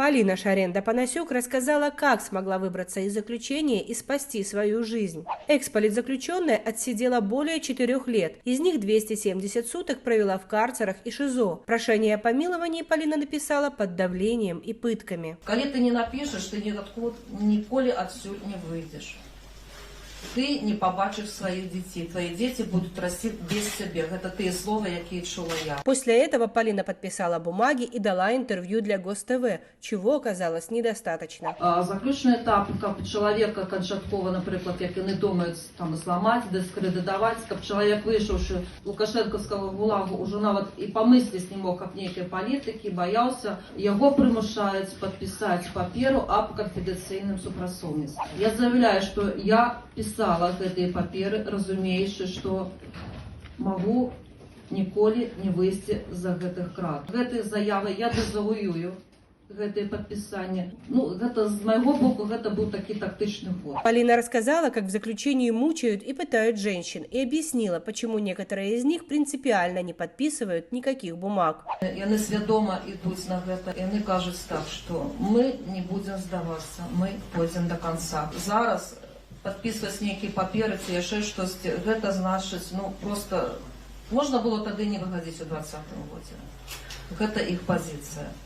Полина Шаренда-Панасюк рассказала, как смогла выбраться из заключения и спасти свою жизнь. Экс-политзаключенная отсидела более 4 лет, из них 270 суток провела в карцерах и ШИЗО. Прошение о помиловании Полина написала под давлением и пытками. Когда ты не напишешь, ты николи отсюда не выйдешь. Ты не побачишь своих детей. Твои дети будут расти без тебя. Это те слова, які чула я. После этого Полина подписала бумаги и дала интервью для ГосТВ, чего оказалось недостаточно. Заключний етап, каб чоловіка канчаткова, наприклад, як вони думають, там зламати, дискредитувати, каб чоловік, вийшовши лукашенківського гулагу, уже навіть і помислити не мог, як некий політики, боявся, його примушають підписати паперу об конфіденційному супрацовництві. Я заявляю, що я писала гэтые паперы, разумеючи, што магу ніколі не выйсці за гэтых крат. Гэтай заявай я дезавуюю гэтые подписания. Это з моего боку, это был такой тактичный ход. Полина рассказала, как в заключении мучают и пытают женщин, и объяснила, почему некоторые из них принципиально не подписывают никаких бумаг. Яны свядома ідуць на гэта, яны кажуць так, што мы не будем здавацца, мы пойдзем до конца. Зараз подписывать некие паперы, ці яшчэ штосьці, гэта значыць, просто можна было тады не выходить у 2020 годзе. Гэта іх позиция.